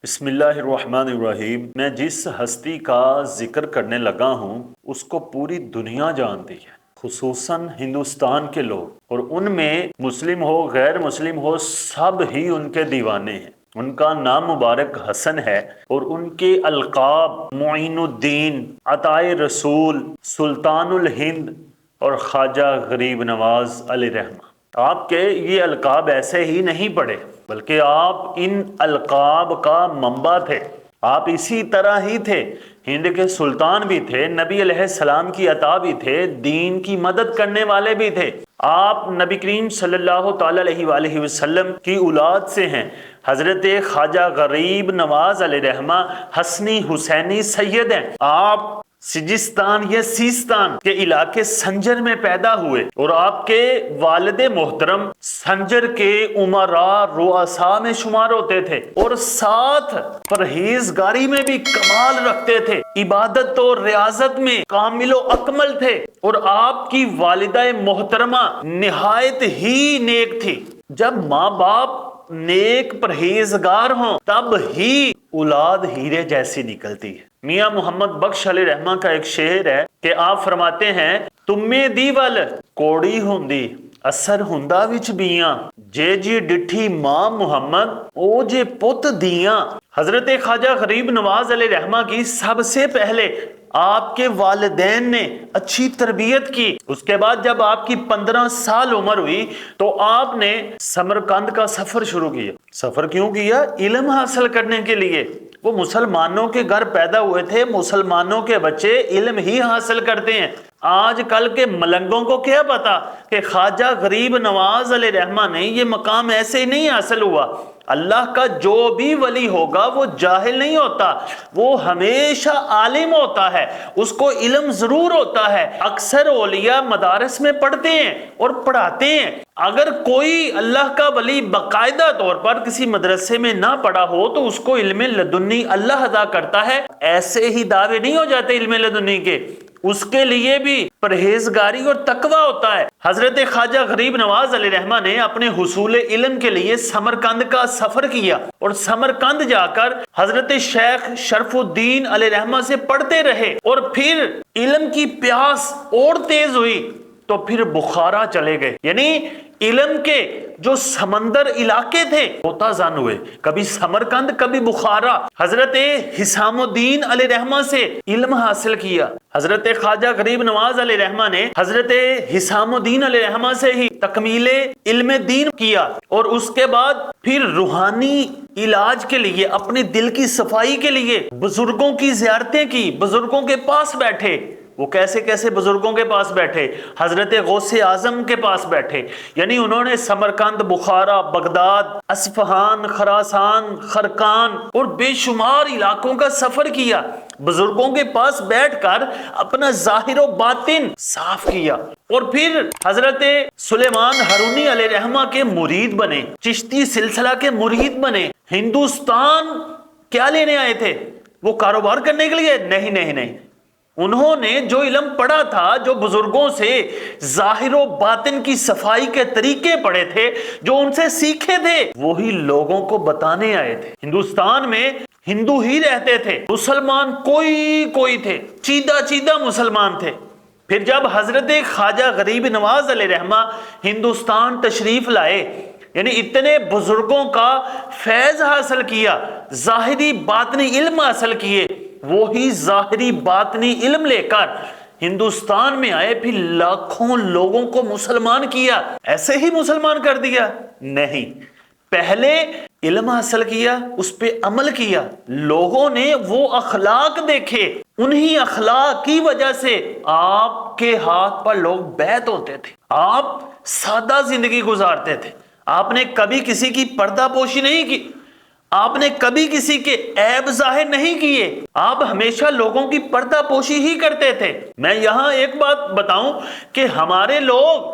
بسم اللہ الرحمن الرحیم۔ میں جس ہستی کا ذکر کرنے لگا ہوں اس کو پوری دنیا جانتی ہے، خصوصاً ہندوستان کے لوگ، اور ان میں مسلم ہو غیر مسلم ہو سب ہی ان کے دیوانے ہیں۔ ان کا نام مبارک حسن ہے اور ان کے القاب معین الدین، عطائے رسول، سلطان الہند اور خواجہ غریب نواز علیہ رحمہ۔ آپ کے یہ القاب ایسے ہی نہیں پڑے بلکہ آپ ان القاب کا منبع تھے۔ آپ اسی طرح ہی تھے، ہند کے سلطان بھی تھے، نبی علیہ السلام کی عطا بھی تھے، دین کی مدد کرنے والے بھی تھے۔ آپ نبی کریم صلی اللہ تعالی علیہ وآلہ وسلم کی اولاد سے ہیں۔ حضرت خواجہ غریب نواز علیہ رحمہ حسنی حسینی سید ہیں۔ آپ سجستان یا سیستان کے علاقے سنجر میں پیدا ہوئے اور آپ کے والد محترم سنجر کے امراء رؤساء میں شمار ہوتے تھے، اور ساتھ پرہیزگاری میں بھی کمال رکھتے تھے، عبادت اور ریاضت میں کامل و اکمل تھے، اور آپ کی والدہ محترمہ نہایت ہی نیک تھی۔ جب ماں باپ نیک پرہیزگار ہوں تب ہی اولاد ہیرے جیسی نکلتی ہے۔ میاں محمد بخش علیہ رحمہ کا ایک شعر ہے کہ آپ فرماتے ہیں، تمے دی ول کوڑی ہوندی اثر ہوندا وچ بیاں، جے جی ڈٹھی ماں محمد او جے پت دیاں۔ حضرت خواجہ غریب نواز علیہ رحمہ کی سب سے پہلے آپ کے والدین نے اچھی تربیت کی۔ اس کے بعد جب آپ کی 15 سال عمر ہوئی تو آپ نے سمرقند کا سفر شروع کیا۔ سفر کیوں کیا؟ علم حاصل کرنے کے لیے۔ وہ مسلمانوں کے گھر پیدا ہوئے تھے، مسلمانوں کے بچے علم ہی حاصل کرتے ہیں۔ آج کل کے ملنگوں کو کیا پتا کہ خواجہ غریب نواز علیہ رحمہ نے یہ مقام ایسے ہی نہیں حاصل ہوا۔ اللہ کا جو بھی ولی ہوگا وہ جاہل نہیں ہوتا، وہ ہمیشہ عالم ہوتا ہے، اس کو علم ضرور ہوتا ہے۔ اکثر اولیاء مدارس میں پڑھتے ہیں اور پڑھاتے ہیں۔ اگر کوئی اللہ کا ولی باقاعدہ طور پر کسی مدرسے میں نہ پڑھا ہو تو اس کو علم لدنی اللہ عطا کرتا ہے۔ ایسے ہی دعوے نہیں ہو جاتے علم لدنی کے، اس کے لیے بھی پرہیزگاری اور تقوی ہوتا ہے۔ حضرت خواجہ غریب نواز علیہ رحمہ نے اپنے حصول علم کے لیے سمرقند کا سفر کیا اور سمرقند جا کر حضرت شیخ شرف الدین علیہ رحمہ سے پڑھتے رہے، اور پھر علم کی پیاس اور تیز ہوئی تو پھر بخارا چلے گئے۔ یعنی علم کے جو سمندر علاقے تھے ہوتا زن ہوئے، کبھی سمرقند کبھی بخارا۔ حضرت حسام الدین علیہ رحمہ سے علم حاصل کیا۔ حضرت خواجہ غریب نواز علیہ رحمہ نے حضرت حسام الدین علیہ رحمہ سے ہی تکمیل علم دین کیا، اور اس کے بعد پھر روحانی علاج کے لیے، اپنے دل کی صفائی کے لیے بزرگوں کی زیارتیں کی، بزرگوں کے پاس بیٹھے۔ وہ کیسے کیسے بزرگوں کے پاس بیٹھے؟ حضرت غوث اعظم کے پاس بیٹھے۔ یعنی انہوں نے سمرقند، بخارا، بغداد، اصفہان، خراسان، خرقان اور بے شمار علاقوں کا سفر کیا۔ بزرگوں کے پاس بیٹھ کر اپنا ظاہر و باطن صاف کیا، اور پھر حضرت سلیمان ہارونی علیہ رحمہ کے مرید بنے، چشتی سلسلہ کے مرید بنے۔ ہندوستان کیا لینے آئے تھے؟ وہ کاروبار کرنے کے لیے؟ نہیں نہیں نہیں، انہوں نے جو علم پڑھا تھا، جو بزرگوں سے ظاہر و باطن کی صفائی کے طریقے پڑھے تھے، جو ان سے سیکھے تھے، وہی لوگوں کو بتانے آئے تھے۔ ہندوستان میں ہندو ہی رہتے تھے، مسلمان کوئی تھے، چیدہ مسلمان تھے۔ پھر جب حضرت خواجہ غریب نواز علیہ رحمہ ہندوستان تشریف لائے، یعنی اتنے بزرگوں کا فیض حاصل کیا، ظاہری باطنی علم حاصل کیے، وہی ظاہری باطنی علم لے کر ہندوستان میں آئے، پھر لاکھوں لوگوں کو مسلمان کیا۔ ایسے ہی مسلمان کر دیا؟ نہیں، پہلے علم حاصل کیا، اس پہ عمل کیا، لوگوں نے وہ اخلاق دیکھے، انہی اخلاق کی وجہ سے آپ کے ہاتھ پر لوگ بیعت ہوتے تھے۔ آپ سادہ زندگی گزارتے تھے، آپ نے کبھی کسی کی پردہ پوشی نہیں کی، آپ نے کبھی کسی کے عیب ظاہر نہیں کیے، آپ ہمیشہ لوگوں کی پردہ پوشی ہی کرتے تھے۔ میں یہاں ایک بات بتاؤں کہ ہمارے لوگ،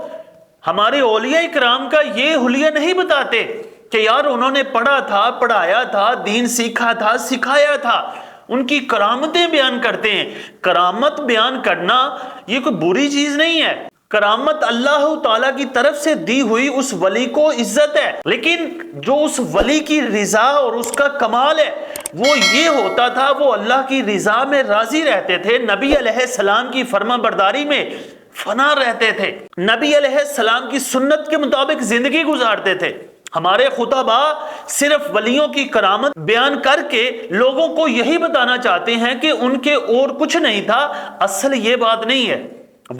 ہمارے اولیاء اکرام کا یہ حلیہ نہیں بتاتے کہ یار انہوں نے پڑھا تھا، پڑھایا تھا، دین سیکھا تھا، سکھایا تھا۔ ان کی کرامتیں بیان کرتے ہیں۔ کرامت بیان کرنا یہ کوئی بری چیز نہیں ہے، کرامت اللہ تعالیٰ کی طرف سے دی ہوئی اس ولی کو عزت ہے، لیکن جو اس ولی کی رضا اور اس کا کمال ہے وہ یہ ہوتا تھا، وہ اللہ کی رضا میں راضی رہتے تھے، نبی علیہ السلام کی فرما برداری میں فنا رہتے تھے، نبی علیہ السلام کی سنت کے مطابق زندگی گزارتے تھے۔ ہمارے خطبہ صرف ولیوں کی کرامت بیان کر کے لوگوں کو یہی بتانا چاہتے ہیں کہ ان کے اور کچھ نہیں تھا۔ اصل یہ بات نہیں ہے۔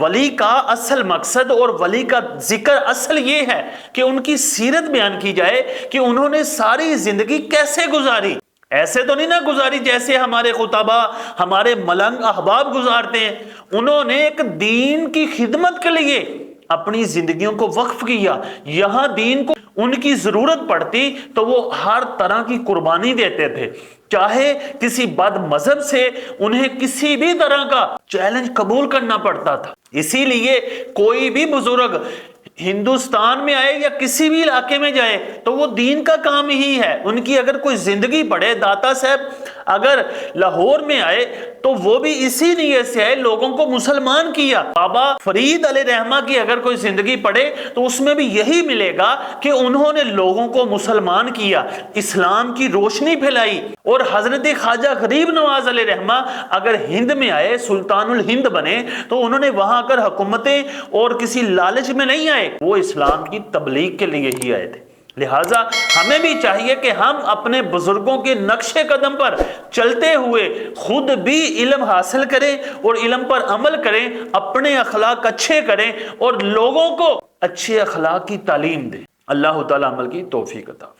ولی کا اصل مقصد اور ولی کا ذکر اصل یہ ہے کہ ان کی سیرت بیان کی جائے کہ انہوں نے ساری زندگی کیسے گزاری۔ ایسے تو نہیں نہ گزاری جیسے ہمارے خطبہ، ہمارے ملنگ احباب گزارتے ہیں۔ انہوں نے ایک دین کی خدمت کے لیے اپنی زندگیوں کو وقف کیا۔ یہاں دین کو ان کی ضرورت پڑتی تو وہ ہر طرح کی قربانی دیتے تھے، چاہے کسی بد مذہب سے انہیں کسی بھی طرح کا چیلنج قبول کرنا پڑتا تھا۔ اسی لیے کوئی بھی بزرگ ہندوستان میں آئے یا کسی بھی علاقے میں جائے تو وہ دین کا کام ہی ہے۔ ان کی اگر کوئی زندگی پڑے، داتا صاحب اگر لاہور میں آئے تو وہ بھی اسی نیت سے آئے، لوگوں کو مسلمان کیا۔ بابا فرید علیہ رحمہ کی اگر کوئی زندگی پڑے تو اس میں بھی یہی ملے گا کہ انہوں نے لوگوں کو مسلمان کیا، اسلام کی روشنی پھیلائی۔ اور حضرت خواجہ غریب نواز علیہ رحمہ اگر ہند میں آئے، سلطان الہند بنے، تو انہوں نے وہاں کر حکومتیں اور کسی لالچ میں نہیں آئے، وہ اسلام کی تبلیغ کے لیے ہی آئے تھے۔ لہٰذا ہمیں بھی چاہیے کہ ہم اپنے بزرگوں کے نقش قدم پر چلتے ہوئے خود بھی علم حاصل کریں اور علم پر عمل کریں، اپنے اخلاق اچھے کریں اور لوگوں کو اچھے اخلاق کی تعلیم دیں۔ اللہ تعالیٰ عمل کی توفیق عطا فرمائے۔